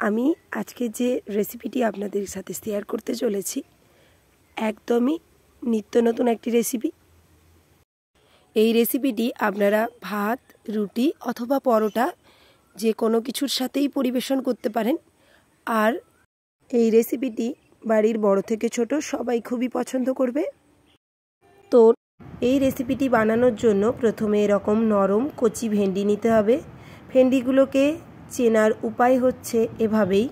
আমি আজকে যে রেসিপিটি আপনাদের সাথে শেয়ার করতে চলেছি একদমই নিত্য নতুন একটি রেসিপি। এই রেসিপিটি আপনারা ভাত, রুটি অথবা পরোটা যে কোনো কিছুর সাথেই পরিবেশন করতে পারেন। আর এই রেসিপিটি বাড়ির বড় থেকে ছোট সবাই খুবই পছন্দ করবে। তো এই রেসিপিটি বানানোর জন্য প্রথমে এরকম নরম কচি ভেন্ডি নিতে হবে। ভেন্ডিগুলোকে চেনার উপায় হচ্ছে এভাবেই,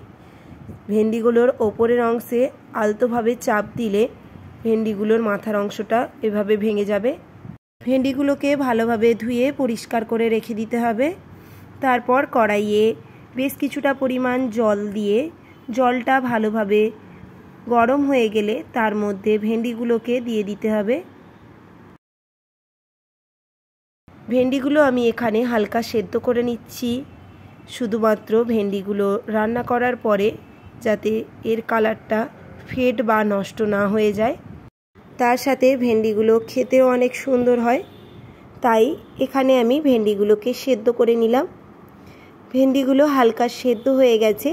ভেন্ডিগুলোর ওপরের অংশে আলতোভাবে চাপ দিলে ভেন্ডিগুলোর মাথার অংশটা এভাবে ভেঙে যাবে। ভেন্ডিগুলোকে ভালোভাবে ধুয়ে পরিষ্কার করে রেখে দিতে হবে। তারপর কড়াইয়ে বেশ কিছুটা পরিমাণ জল দিয়ে জলটা ভালোভাবে গরম হয়ে গেলে তার মধ্যে ভেন্ডিগুলোকে দিয়ে দিতে হবে। ভেন্ডিগুলো আমি এখানে হালকা সেদ্ধ করে নিচ্ছি, শুধুমাত্র ভেন্ডিগুলো রান্না করার পরে যাতে এর কালারটা ফেড বা নষ্ট না হয়ে যায়। তার সাথে ভেন্ডিগুলো খেতেও অনেক সুন্দর হয়, তাই এখানে আমি ভেন্ডিগুলোকে সেদ্ধ করে নিলাম। ভেন্ডিগুলো হালকা সেদ্ধ হয়ে গেছে।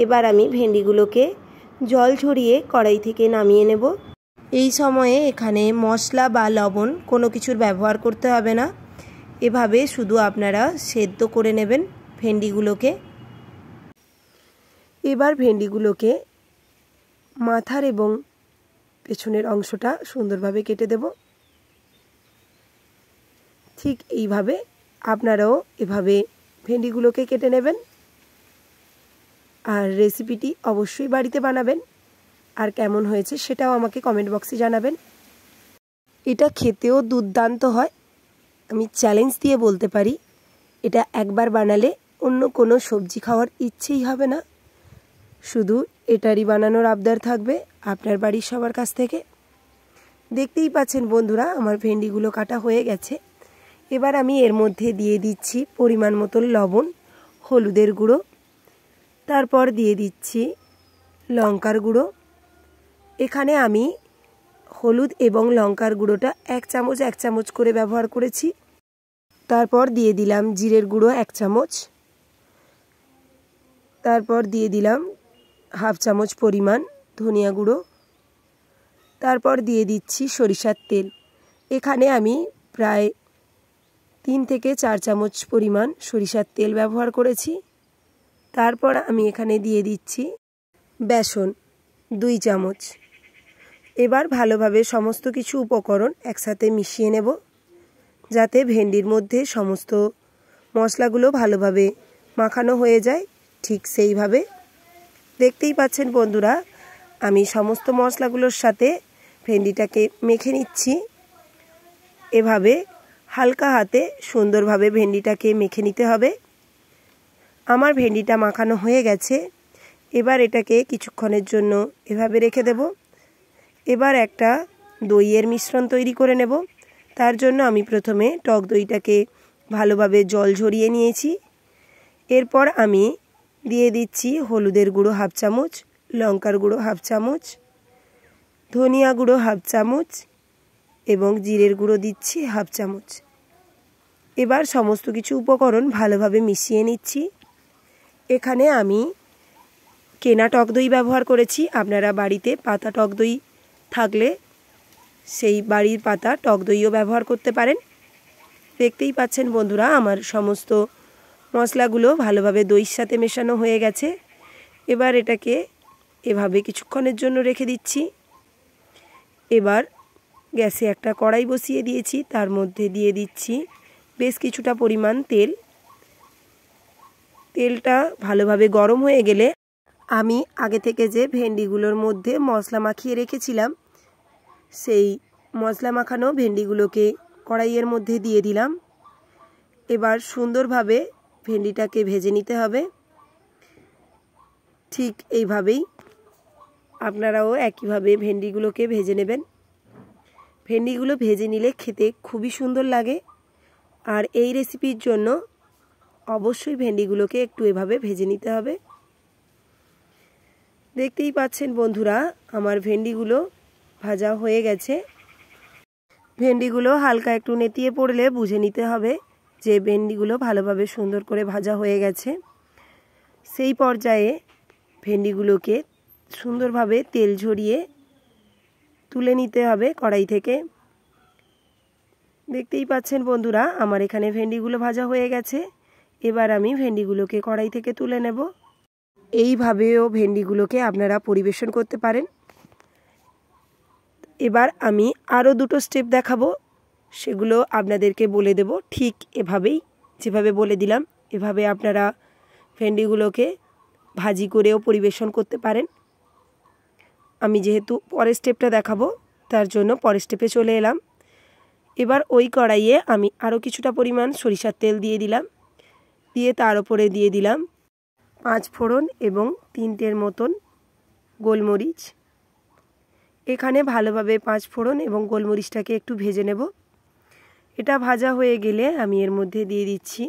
এবার আমি ভেন্ডিগুলোকে জল ঝরিয়ে কড়াই থেকে নামিয়ে নেব। এই সময়ে এখানে মশলা বা লবণ কোনো কিছুর ব্যবহার করতে হবে না, এভাবে শুধু আপনারা সেদ্ধ করে নেবেন ভেন্ডিগুলোকে। এবার ভেন্ডিগুলোকে মাথার এবং পেছনের অংশটা সুন্দরভাবে কেটে দেব। ঠিক এইভাবে আপনারাও এভাবে ভেন্ডিগুলোকে কেটে নেবেন। আর রেসিপিটি অবশ্যই বাড়িতে বানাবেন, আর কেমন হয়েছে সেটাও আমাকে কমেন্ট বক্সে জানাবেন। এটা খেতেও দুর্দান্ত হয়। আমি চ্যালেঞ্জ দিয়ে বলতে পারি, এটা একবার বানালে অন্য কোনো সবজি খাওয়ার ইচ্ছেই হবে না, শুধু এটারই বানানোর আবদার থাকবে আপনার বাড়ির সবার কাছ থেকে। দেখতেই পাচ্ছেন বন্ধুরা, আমার ভেন্ডিগুলো কাটা হয়ে গেছে। এবার আমি এর মধ্যে দিয়ে দিচ্ছি পরিমাণ মতো লবণ, হলুদের গুঁড়ো, তারপর দিয়ে দিচ্ছি লঙ্কার গুঁড়ো। এখানে আমি হলুদ এবং লঙ্কার গুঁড়োটা এক চামচ করে ব্যবহার করেছি। তারপর দিয়ে দিলাম জিরের গুঁড়ো 1 চামচ, তারপর দিয়ে দিলাম হাফ চামচ পরিমাণ ধনিয়া গুঁড়ো, তারপর দিয়ে দিচ্ছি সরিষার তেল। এখানে আমি প্রায় 3 থেকে 4 চামচ পরিমাণ সরিষার তেল ব্যবহার করেছি। তারপর আমি এখানে দিয়ে দিচ্ছি বেসন 2 চামচ। এবার ভালোভাবে সমস্ত কিছু উপকরণ একসাথে মিশিয়ে নেব, যাতে ভেন্ডির মধ্যে সমস্ত মশলাগুলো ভালোভাবে মাখানো হয়ে যায়। ঠিক সেইভাবে দেখতেই পাচ্ছেন বন্ধুরা, আমি সমস্ত মশলাগুলোর সাথে ভেন্ডিটাকে মেখে নিচ্ছি। এভাবে হালকা হাতে সুন্দরভাবে ভেন্ডিটাকে মেখে নিতে হবে। আমার ভেন্ডিটা মাখানো হয়ে গেছে। এবার এটাকে কিছুক্ষণের জন্য এভাবে রেখে দেব। এবার একটা দইয়ের মিশ্রণ তৈরি করে নেব। তার জন্য আমি প্রথমে টক দইটাকে ভালোভাবে জল ঝরিয়ে নিয়েছি। এরপর আমি দিয়ে দিচ্ছি হলুদের গুঁড়ো 1/2 চামচ, লঙ্কার গুঁড়ো 1/2 চামচ, ধনিয়া গুঁড়ো 1/2 চামচ এবং জিরের গুঁড়ো দিচ্ছি 1/2 চামচ। এবার সমস্ত কিছু উপকরণ ভালোভাবে মিশিয়ে নিচ্ছি। এখানে আমি কেনা টক দই ব্যবহার করেছি। আপনারা বাড়িতে পাতা টক দই থাকলে সেই বাড়ির পাতা টক দইও ব্যবহার করতে পারেন। দেখতেই পাচ্ছেন বন্ধুরা, আমার সমস্ত মশলাগুলো ভালোভাবে দইয়ের সাথে মেশানো হয়ে গেছে। এবার এটাকে এভাবে কিছুক্ষণের জন্য রেখে দিচ্ছি। এবার গ্যাসে একটা কড়াই বসিয়ে দিয়েছি, তার মধ্যে দিয়ে দিচ্ছি বেশ কিছুটা পরিমাণ তেল। তেলটা ভালোভাবে গরম হয়ে গেলে আমি আগে থেকে যে ভেন্ডিগুলোর মধ্যে মশলা মাখিয়ে রেখেছিলাম, সেই মশলা মাখানো ভেন্ডিগুলোকে কড়াইয়ের মধ্যে দিয়ে দিলাম। এবার সুন্দরভাবে ভেন্ডিটাকে ভেজে নিতে হবে। ঠিক এইভাবেই আপনারাও একইভাবে ভেন্ডিগুলোকে ভেজে নেবেন। ভেন্ডিগুলো ভেজে নিলে খেতে খুবই সুন্দর লাগে। আর এই রেসিপির জন্য অবশ্যই ভেন্ডিগুলোকে একটু এভাবে ভেজে নিতে হবে। দেখতেই পাচ্ছেন বন্ধুরা, আমার ভেন্ডিগুলো ভাজা হয়ে গেছে। ভেন্ডিগুলো হালকা একটু নেতিয়ে পড়লে বুঝে নিতে হবে যে ভেন্ডিগুলো ভালোভাবে সুন্দর করে ভাজা হয়ে গেছে। সেই পর্যায়ে ভেন্ডিগুলোকে সুন্দরভাবে তেল ঝরিয়ে তুলে নিতে হবে কড়াই থেকে। দেখতেই পাচ্ছেন বন্ধুরা, আমার এখানে ভেন্ডিগুলো ভাজা হয়ে গেছে। এবার আমি ভেন্ডিগুলোকে কড়াই থেকে তুলে নেব। এইভাবেও ভেন্ডিগুলোকে আপনারা পরিবেশন করতে পারেন। এবার আমি আরও দুটো স্টেপ দেখাবো, সেগুলো আপনাদেরকে বলে দেব। ঠিক এভাবেই যেভাবে বলে দিলাম এভাবে আপনারা ভেন্ডিগুলোকে ভাজি করেও পরিবেশন করতে পারেন। আমি যেহেতু পরের স্টেপটা দেখাবো তার জন্য পরের স্টেপে চলে এলাম। এবার ওই কড়াইয়ে আমি আরও কিছুটা পরিমাণ সরিষার তেল দিয়ে দিলাম। দিয়ে তার উপরে দিয়ে দিলাম 5 ফোড়ন এবং 3টের মতন গোলমরিচ। এখানে ভালোভাবে 5 ফোড়ন এবং গোলমরিচটাকে একটু ভেজে নেব। এটা ভাজা হয়ে গেলে আমি এর মধ্যে দিয়ে দিচ্ছি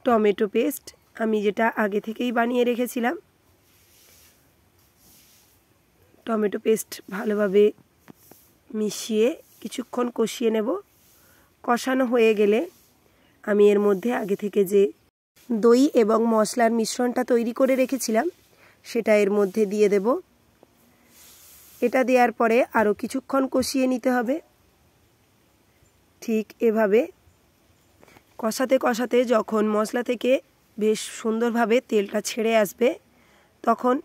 টমেটো পেস্ট, আমি যেটা আগে থেকেই বানিয়ে রেখেছিলাম। টমেটো পেস্ট ভালোভাবে মিশিয়ে কিছুক্ষণ কষিয়ে নেব। কষানো হয়ে গেলে আমি এর মধ্যে আগে থেকে যে দই এবং মশলার মিশ্রণটা তৈরি করে রেখেছিলাম সেটা এর মধ্যে দিয়ে দেব। এটা দেওয়ার পরে আরও কিছুক্ষণ কষিয়ে নিতে হবে। ঠিক এভাবে কষাতে কষাতে যখন মশলা থেকে বেশ সুন্দরভাবে তেলটা ছেড়ে আসবে তখন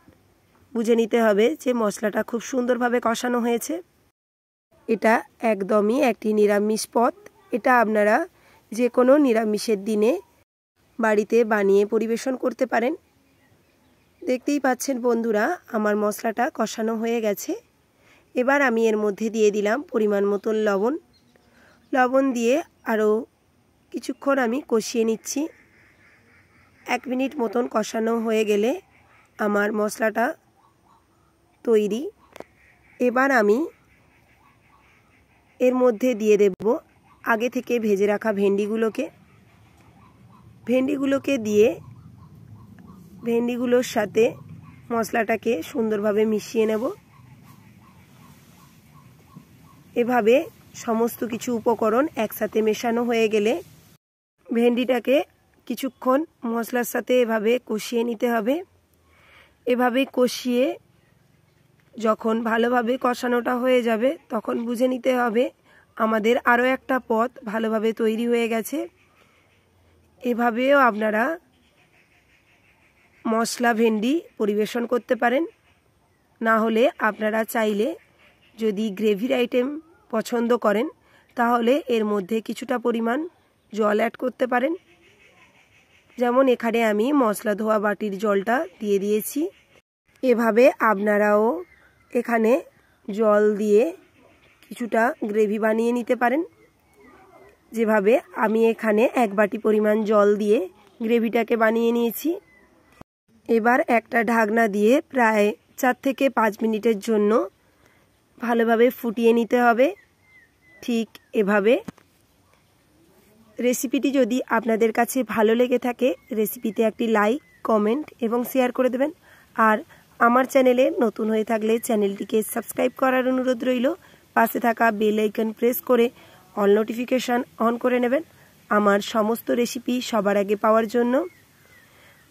বুঝে নিতে হবে যে মশলাটা খুব সুন্দরভাবে কষানো হয়েছে। এটা একদমই একটি নিরামিষ পদ। এটা আপনারা যে কোনো নিরামিষের দিনে বাড়িতে বানিয়ে পরিবেশন করতে পারেন। দেখতেই পাচ্ছেন বন্ধুরা, আমার মশলাটা কষানো হয়ে গেছে। এবার আমি এর মধ্যে দিয়ে দিলাম পরিমাণ মতন লবণ। লবণ দিয়ে আরও কিছুক্ষণ আমি কষিয়ে নিচ্ছি। 1 মিনিট মতন কষানো হয়ে গেলে আমার মশলাটা তৈরি। এবার আমি এর মধ্যে দিয়ে দেব আগে থেকে ভেজে রাখা ভেন্ডিগুলোকে দিয়ে ভেন্ডিগুলোর সাথে মশলাটাকে সুন্দরভাবে মিশিয়ে নেব। এভাবে সমস্ত কিছু উপকরণ একসাথে মেশানো হয়ে গেলে ভেন্ডিটাকে কিছুক্ষণ মশলার সাথে এভাবে কষিয়ে নিতে হবে। এভাবে কষিয়ে যখন ভালোভাবে কষানোটা হয়ে যাবে তখন বুঝে নিতে হবে আমাদের আরও একটা পদ ভালোভাবে তৈরি হয়ে গেছে। এভাবেও আপনারা মশলা ভেন্ডি পরিবেশন করতে পারেন। না হলে আপনারা চাইলে যদি গ্রেভির আইটেম পছন্দ করেন তাহলে এর মধ্যে কিছুটা পরিমাণ জল অ্যাড করতে পারেন। যেমন এখানে আমি মশলা ধোয়া বাটির জলটা দিয়ে দিয়েছি। এভাবে আপনারাও এখানে জল দিয়ে কিছুটা গ্রেভি বানিয়ে নিতে পারেন। যেভাবে আমি এখানে 1 বাটি পরিমাণ জল দিয়ে গ্রেভিটাকে বানিয়ে নিয়েছি। এবার একটা ঢাকনা দিয়ে প্রায় 4 থেকে 5 মিনিটের জন্য ভালোভাবে ফুটিয়ে নিতে হবে। ঠিক এভাবে। রেসিপিটি যদি আপনাদের কাছে ভালো লেগে থাকে রেসিপিতে একটি লাইক, কমেন্ট এবং শেয়ার করে দেবেন। আর আমার চ্যানেলে নতুন হয়ে থাকলে চ্যানেলটিকে সাবস্ক্রাইব করার অনুরোধ রইল। পাশে থাকা বেল আইকন প্রেস করে অল নোটিফিকেশান অন করে নেবেন আমার সমস্ত রেসিপি সবার আগে পাওয়ার জন্য।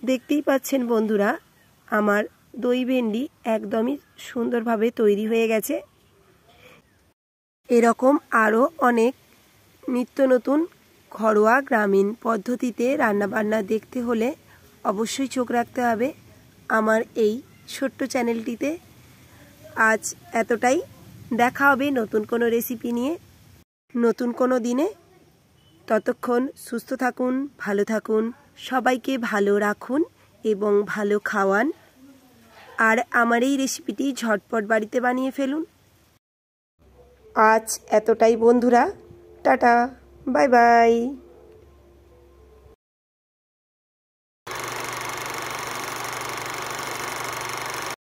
দেখতেই পাচ্ছেন বন্ধুরা, আমার দই ভেন্ডি একদমই সুন্দরভাবে তৈরি হয়ে গেছে। এরকম আরও অনেক নিত্য নতুন ঘরোয়া গ্রামীণ পদ্ধতিতে রান্নাবান্না দেখতে হলে অবশ্যই চোখ রাখতে হবে আমার এই ছোট্ট চ্যানেলটিতে। আজ এতটাই। দেখা হবে নতুন কোনো রেসিপি নিয়ে নতুন কোনো দিনে। ততক্ষণ সুস্থ থাকুন, ভালো থাকুন, সবাইকে ভালো রাখুন এবং ভালো খাওয়ান। আর আমার এই রেসিপিটি ঝটপট বাড়িতে বানিয়ে ফেলুন। আজ এতটাই বন্ধুরা, টাটা, বাই বাই।